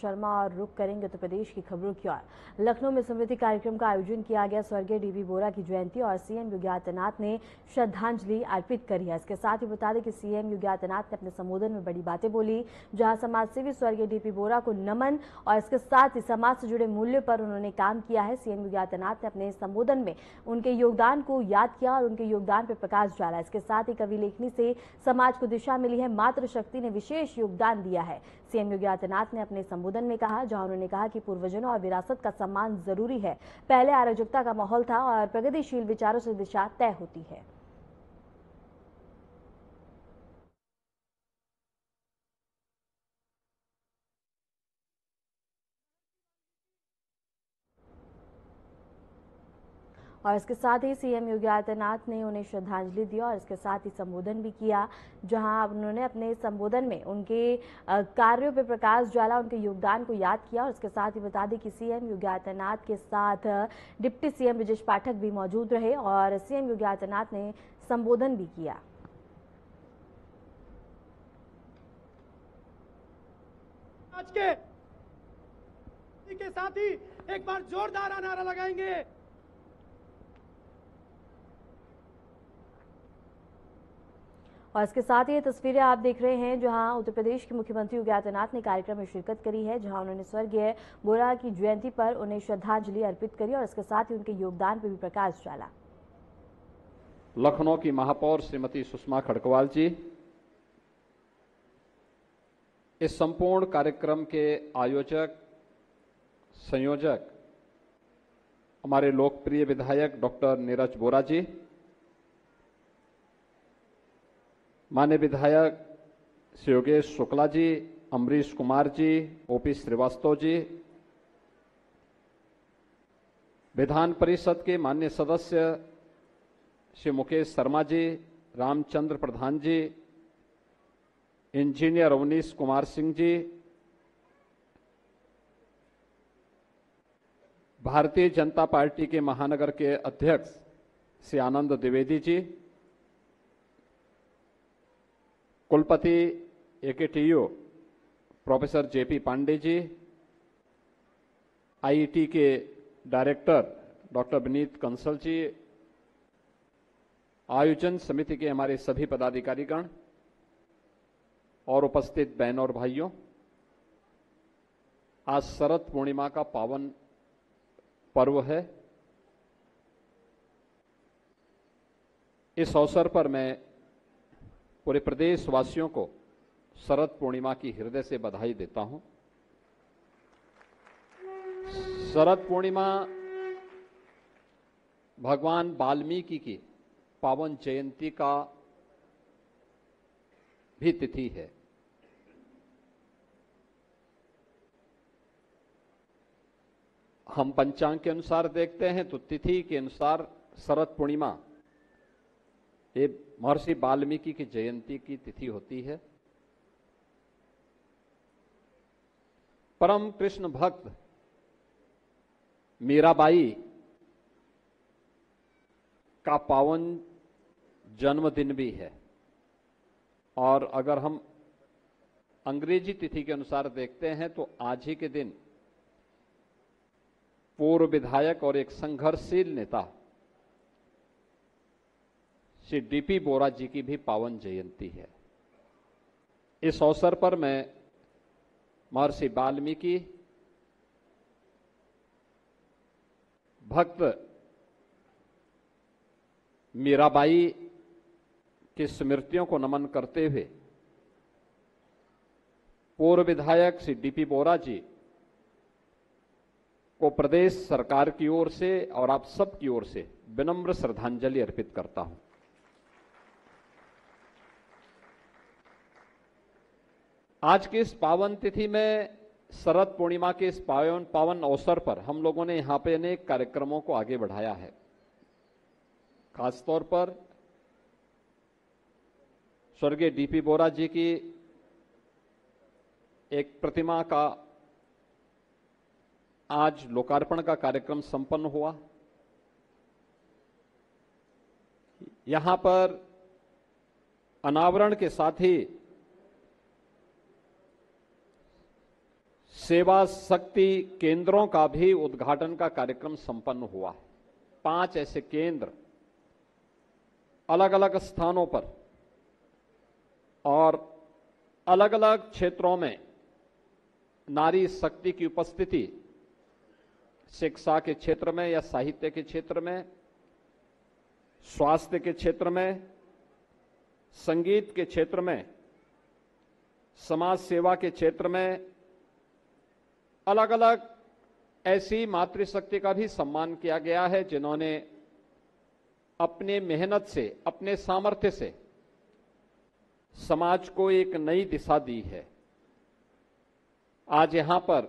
शर्मा और रुक करेंगे उत्तर प्रदेश की खबरों की ओर। लखनऊ में स्मृति कार्यक्रम का आयोजन किया गया। स्वर्गीय डीबी बोरा की जयंती और सीएम योगी आदित्यनाथ ने श्रद्धांजलि अर्पित करी है। इसके साथ ही बता दें कि सीएम योगी आदित्यनाथ ने अपने संबोधन में बड़ी बातें बोली, जहां समाज सेवी स्वर्गीय डीबी बोरा को नमन और इसके साथ ही समाज से जुड़े मूल्यों पर उन्होंने काम किया है। सीएम योगी आदित्यनाथ ने अपने संबोधन में उनके योगदान को याद किया और उनके योगदान पर प्रकाश डाला। इसके साथ ही कवि लेखनी से समाज को दिशा मिली है, मातृशक्ति ने विशेष योगदान दिया है। सीएम योगी आदित्यनाथ ने अपने संबोधन में कहा, जहां उन्होंने कहा कि पूर्वजनों और विरासत का सम्मान जरूरी है। पहले अराजकता का माहौल था और प्रगतिशील विचारों से दिशा तय होती है। और इसके साथ ही सीएम योगी आदित्यनाथ ने उन्हें श्रद्धांजलि दी और इसके साथ ही संबोधन भी किया, जहां उन्होंने अपने संबोधन में उनके कार्यों पर प्रकाश डाला, उनके योगदान को याद किया। और इसके साथ ही बता दें कि सीएम योगी आदित्यनाथ के साथ डिप्टी सीएम ब्रजेश पाठक भी मौजूद रहे और सीएम योगी आदित्यनाथ ने संबोधन भी किया। आज के साथ ही एक बार जोरदार नारा लगाएंगे। और इसके साथ ही ये तस्वीरें आप देख रहे हैं, जहां उत्तर प्रदेश के मुख्यमंत्री योगी आदित्यनाथ ने कार्यक्रम में शिरकत करी है, जहां उन्होंने स्वर्गीय बोरा की जयंती पर उन्हें श्रद्धांजलि अर्पित करी और इसके साथ ही उनके योगदान पर भी प्रकाश डाला। लखनऊ की महापौर श्रीमती सुषमा खड़गवाल जी, इस संपूर्ण कार्यक्रम के आयोजक संयोजक हमारे लोकप्रिय विधायक डॉक्टर नीरज बोरा जी, माननीय विधायक श्री योगेश शुक्ला जी, अमरीश कुमार जी, ओपी श्रीवास्तव जी, विधान परिषद के माननीय सदस्य श्री मुकेश शर्मा जी, रामचंद्र प्रधान जी, इंजीनियर अवनीश कुमार सिंह जी, भारतीय जनता पार्टी के महानगर के अध्यक्ष श्री आनंद द्विवेदी जी, कुलपति AKTU professor JP Pandey ji, IET के डायरेक्टर डॉक्टर विनीत कंसल जी, आयोजन समिति के हमारे सभी पदाधिकारीगण और उपस्थित बहनों और भाइयों, आज शरद पूर्णिमा का पावन पर्व है। इस अवसर पर मैं पूरे प्रदेशवासियों को शरद पूर्णिमा की हृदय से बधाई देता हूं। शरद पूर्णिमा भगवान वाल्मीकि की पावन जयंती का भी तिथि है। हम पंचांग के अनुसार देखते हैं तो तिथि के अनुसार शरद पूर्णिमा ये महर्षि वाल्मीकि की जयंती की तिथि होती है। परम कृष्ण भक्त मीराबाई का पावन जन्मदिन भी है। और अगर हम अंग्रेजी तिथि के अनुसार देखते हैं तो आज ही के दिन पूर्व विधायक और एक संघर्षशील नेता श्री डीपी बोरा जी की भी पावन जयंती है। इस अवसर पर मैं महर्षि वाल्मीकि, भक्त मीराबाई की स्मृतियों को नमन करते हुए पूर्व विधायक श्री डीपी बोरा जी को प्रदेश सरकार की ओर से और आप सब की ओर से विनम्र श्रद्धांजलि अर्पित करता हूं। आज की इस पावन तिथि में शरद पूर्णिमा के इस पावन अवसर पर हम लोगों ने यहां पे अनेक कार्यक्रमों को आगे बढ़ाया है। खासतौर पर स्वर्गीय डीपी बोरा जी की एक प्रतिमा का आज लोकार्पण का कार्यक्रम संपन्न हुआ। यहां पर अनावरण के साथ ही सेवा शक्ति केंद्रों का भी उद्घाटन का कार्यक्रम संपन्न हुआ है। 5 ऐसे केंद्र अलग अलग स्थानों पर और अलग अलग क्षेत्रों में नारी शक्ति की उपस्थिति, शिक्षा के क्षेत्र में या साहित्य के क्षेत्र में, स्वास्थ्य के क्षेत्र में, संगीत के क्षेत्र में, समाज सेवा के क्षेत्र में अलग अलग ऐसी मातृशक्ति का भी सम्मान किया गया है जिन्होंने अपने मेहनत से, अपने सामर्थ्य से समाज को एक नई दिशा दी है। आज यहां पर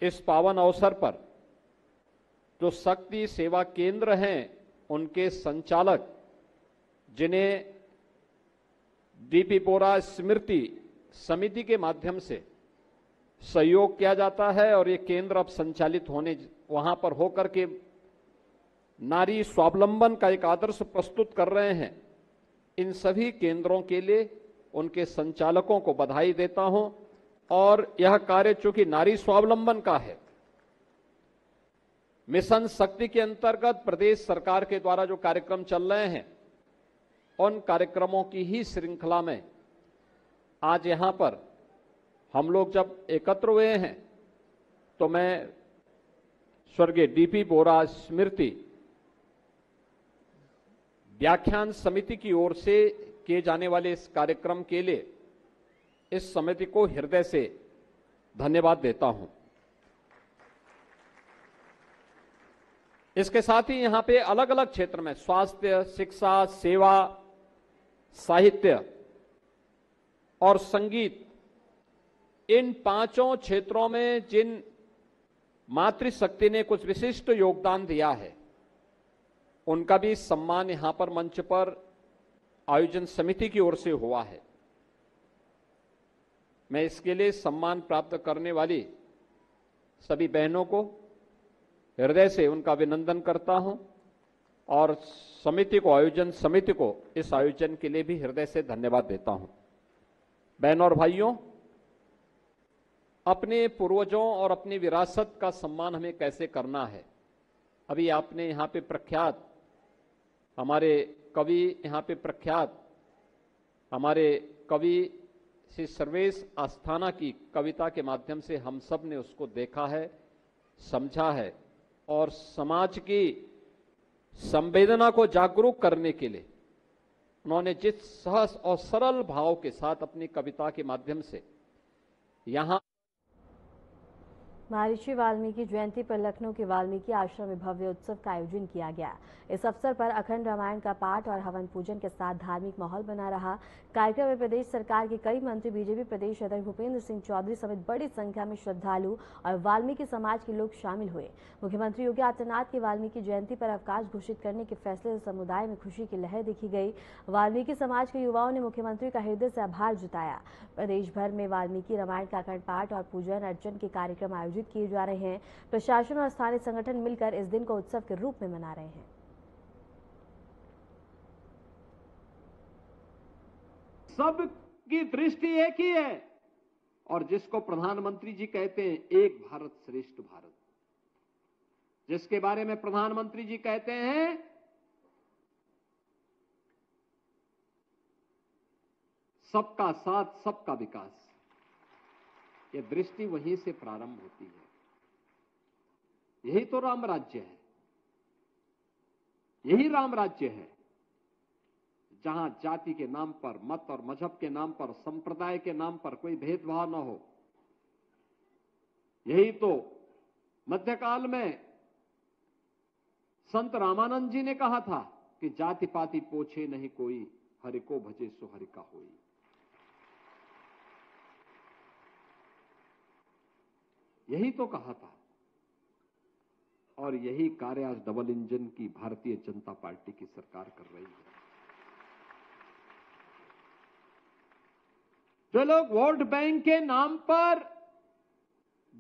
इस पावन अवसर पर जो शक्ति सेवा केंद्र हैं उनके संचालक, जिन्हें डीपी बोरा स्मृति समिति के माध्यम से सहयोग किया जाता है और ये केंद्र अब संचालित होने वहां पर होकर के नारी स्वावलंबन का एक आदर्श प्रस्तुत कर रहे हैं, इन सभी केंद्रों के लिए उनके संचालकों को बधाई देता हूं। और यह कार्य चूंकि नारी स्वावलंबन का है, मिशन शक्ति के अंतर्गत प्रदेश सरकार के द्वारा जो कार्यक्रम चल रहे हैं उन कार्यक्रमों की ही श्रृंखला में आज यहां पर हम लोग जब एकत्र हुए हैं तो मैं स्वर्गीय डीपी बोरा स्मृति व्याख्यान समिति की ओर से किए जाने वाले इस कार्यक्रम के लिए इस समिति को हृदय से धन्यवाद देता हूं। इसके साथ ही यहां पे अलग अलग क्षेत्र में स्वास्थ्य, शिक्षा, सेवा, साहित्य और संगीत, इन 5 क्षेत्रों में जिन मातृशक्ति ने कुछ विशिष्ट योगदान दिया है उनका भी सम्मान यहां पर मंच पर आयोजन समिति की ओर से हुआ है। मैं इसके लिए सम्मान प्राप्त करने वाली सभी बहनों को हृदय से उनका अभिनंदन करता हूं और समिति को, आयोजन समिति को इस आयोजन के लिए भी हृदय से धन्यवाद देता हूं। बहनों और भाइयों, अपने पूर्वजों और अपनी विरासत का सम्मान हमें कैसे करना है, अभी आपने यहां पे प्रख्यात हमारे कवि, यहां पे प्रख्यात हमारे कवि श्री सर्वेश आस्थाना की कविता के माध्यम से हम सब ने उसको देखा है, समझा है और समाज की संवेदना को जागरूक करने के लिए उन्होंने जिस सहज और सरल भाव के साथ अपनी कविता के माध्यम से यहां महर्षि वाल्मीकि जयंती पर लखनऊ के वाल्मीकि आश्रम में भव्य उत्सव का आयोजन किया गया। इस अवसर पर अखंड रामायण का पाठ और हवन पूजन के साथ धार्मिक माहौल बना रहा। कार्यक्रम में प्रदेश सरकार के कई मंत्री, बीजेपी प्रदेश अध्यक्ष भूपेंद्र सिंह चौधरी समेत बड़ी संख्या में श्रद्धालु और वाल्मीकि समाज के लोग शामिल हुए। मुख्यमंत्री योगी आदित्यनाथ की वाल्मीकि जयंती पर अवकाश घोषित करने के फैसले से समुदाय में खुशी की लहर देखी गई। वाल्मीकि समाज के युवाओं ने मुख्यमंत्री का हृदय से आभार जताया। प्रदेश भर में वाल्मीकि रामायण का अखंड पाठ और पूजन अर्चन के कार्यक्रम आयोजित किए जा रहे हैं। प्रशासन और स्थानीय संगठन मिलकर इस दिन को उत्सव के रूप में मना रहे हैं। सबकी दृष्टि एक ही है और जिसको प्रधानमंत्री जी कहते हैं एक भारत श्रेष्ठ भारत, जिसके बारे में प्रधानमंत्री जी कहते हैं सबका साथ सबका विकास, ये दृष्टि वहीं से प्रारंभ होती है। यही तो राम राज्य है, यही राम राज्य है जहां जाति के नाम पर, मत और मजहब के नाम पर, संप्रदाय के नाम पर कोई भेदभाव न हो। यही तो मध्यकाल में संत रामानंद जी ने कहा था कि जाति पाति पोछे नहीं कोई, हरि को भजे सो हरि का होई। यही तो कहा था और यही कार्य आज डबल इंजन की भारतीय जनता पार्टी की सरकार कर रही है। जो लोग वोट बैंक के नाम पर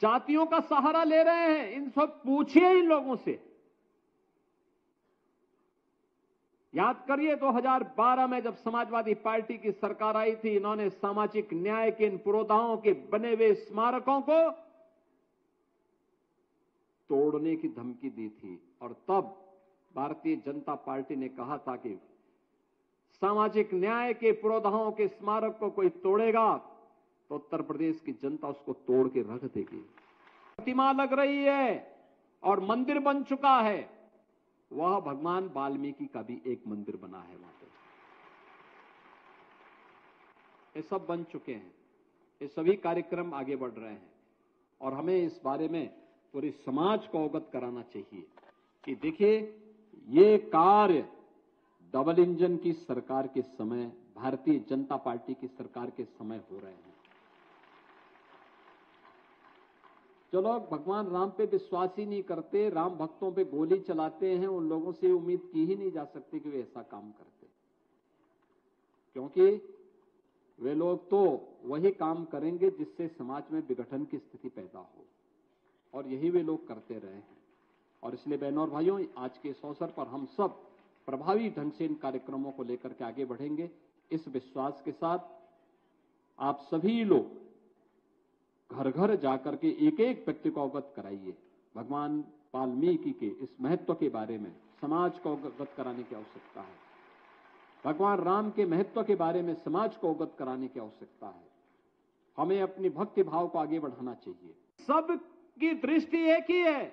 जातियों का सहारा ले रहे हैं, इन सब पूछिए इन लोगों से, याद करिए 2012 में जब समाजवादी पार्टी की सरकार आई थी, इन्होंने सामाजिक न्याय के इन पुरोधाओं के बने हुए स्मारकों को तोड़ने की धमकी दी थी। और तब भारतीय जनता पार्टी ने कहा था कि सामाजिक न्याय के पुरोधाओं के स्मारक को कोई तोड़ेगा तो उत्तर प्रदेश की जनता उसको तोड़ के रख देगी। प्रतिमा लग रही है और मंदिर बन चुका है, वह भगवान वाल्मीकि का भी एक मंदिर बना है वहां पे। ये सब बन चुके हैं, ये सभी कार्यक्रम आगे बढ़ रहे हैं और हमें इस बारे में पूरे समाज को अवगत कराना चाहिए कि देखिए ये कार्य डबल इंजन की सरकार के समय, भारतीय जनता पार्टी की सरकार के समय हो रहे हैं। जो लोग भगवान राम पे विश्वास ही नहीं करते, राम भक्तों पे गोली चलाते हैं, उन लोगों से उम्मीद की ही नहीं जा सकती कि वे ऐसा काम करते, क्योंकि वे लोग तो वही काम करेंगे जिससे समाज में विघटन की स्थिति पैदा हो, और यही वे लोग करते रहे हैं। और इसलिए बहनों और भाइयों, आज के इस अवसर पर हम सब प्रभावी ढंग से इन कार्यक्रमों को लेकर के आगे बढ़ेंगे, इस विश्वास के साथ आप सभी लोग घर घर जाकर के एक एक व्यक्ति को अवगत कराइए। भगवान वाल्मीकि के इस महत्व के बारे में समाज को अवगत कराने की आवश्यकता है। भगवान राम के महत्व के बारे में समाज को अवगत कराने की आवश्यकता है। हमें अपनी भक्ति भाव को आगे बढ़ाना चाहिए। सबकी दृष्टि एक ही है,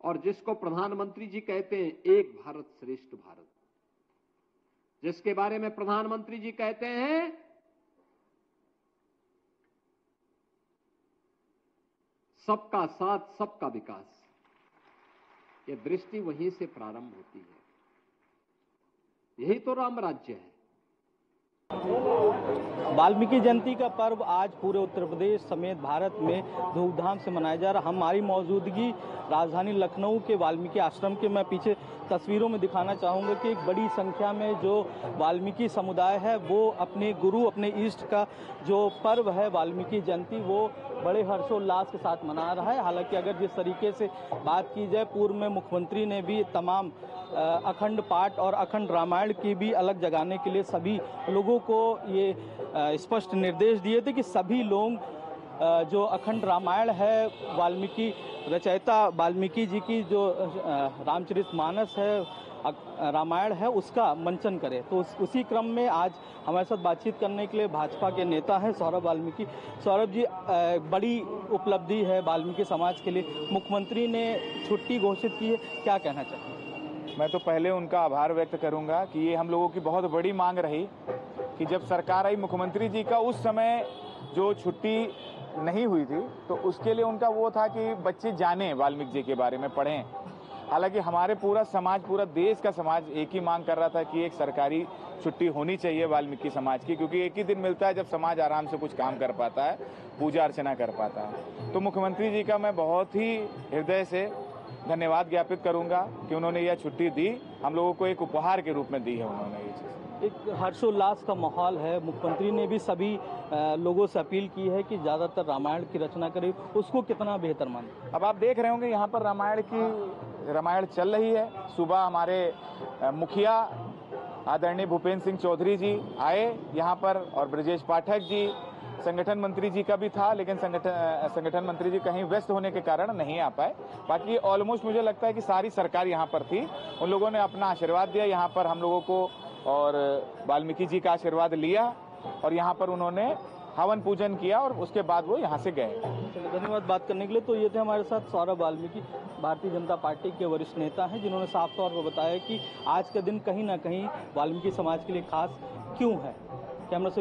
और जिसको प्रधानमंत्री जी कहते हैं एक भारत श्रेष्ठ भारत, जिसके बारे में प्रधानमंत्री जी कहते हैं सबका साथ सबका विकास, ये दृष्टि वहीं से प्रारंभ होती है। यही तो राम राज्य है। वाल्मीकि जयंती का पर्व आज पूरे उत्तर प्रदेश समेत भारत में धूमधाम से मनाया जा रहा है। हमारी मौजूदगी राजधानी लखनऊ के वाल्मीकि आश्रम के मैं पीछे तस्वीरों में दिखाना चाहूँगा कि एक बड़ी संख्या में जो वाल्मीकि समुदाय है वो अपने गुरु, अपने इष्ट का जो पर्व है वाल्मीकि जयंती, वो बड़े हर्षोल्लास के साथ मना रहा है। हालांकि अगर जिस तरीके से बात की जाए, पूर्व में मुख्यमंत्री ने भी तमाम अखंड पाठ और अखंड रामायण की भी अलग जगाने के लिए सभी लोगों को ये स्पष्ट निर्देश दिए थे कि सभी लोग जो अखंड रामायण है, वाल्मीकि रचयिता वाल्मीकि जी की जो रामचरितमानस है, रामायण है, उसका मंचन करें। तो उसी क्रम में आज हमारे साथ बातचीत करने के लिए भाजपा के नेता हैं सौरभ वाल्मीकि। सौरभ जी, बड़ी उपलब्धि है वाल्मीकि समाज के लिए, मुख्यमंत्री ने छुट्टी घोषित की है, क्या कहना चाहिए? मैं तो पहले उनका आभार व्यक्त करूंगा कि ये हम लोगों की बहुत बड़ी मांग रही कि जब सरकार आई मुख्यमंत्री जी का, उस समय जो छुट्टी नहीं हुई थी तो उसके लिए उनका वो था कि बच्चे जानें वाल्मीकि जी के बारे में, पढ़ें। हालांकि हमारे पूरा समाज, पूरा देश का समाज एक ही मांग कर रहा था कि एक सरकारी छुट्टी होनी चाहिए वाल्मीकि समाज की, क्योंकि एक ही दिन मिलता है जब समाज आराम से कुछ काम कर पाता है, पूजा अर्चना कर पाता है। तो मुख्यमंत्री जी का मैं बहुत ही हृदय से धन्यवाद ज्ञापित करूंगा कि उन्होंने यह छुट्टी दी, हम लोगों को एक उपहार के रूप में दी है उन्होंने ये चीज़। एक हर्षोल्लास का माहौल है। मुख्यमंत्री ने भी सभी लोगों से अपील की है कि ज़्यादातर रामायण की रचना करें, उसको कितना बेहतर माने। अब आप देख रहे होंगे यहाँ पर रामायण चल रही है। सुबह हमारे मुखिया आदरणीय भूपेंद्र सिंह चौधरी जी आए यहाँ पर, और ब्रजेश पाठक जी, संगठन मंत्री जी का भी था, लेकिन संगठन मंत्री जी कहीं व्यस्त होने के कारण नहीं आ पाए। बाकी ऑलमोस्ट मुझे लगता है कि सारी सरकार यहाँ पर थी, उन लोगों ने अपना आशीर्वाद दिया यहाँ पर हम लोगों को, और वाल्मीकि जी का आशीर्वाद लिया, और यहाँ पर उन्होंने हवन पूजन किया और उसके बाद वो यहाँ से गए। धन्यवाद बात करने के लिए। तो ये थे हमारे साथ सौरभ वाल्मीकि, भारतीय जनता पार्टी के वरिष्ठ नेता हैं, जिन्होंने साफ तौर पर बताया कि आज का दिन कहीं ना कहीं वाल्मीकि समाज के लिए खास क्यों है। कैमरा से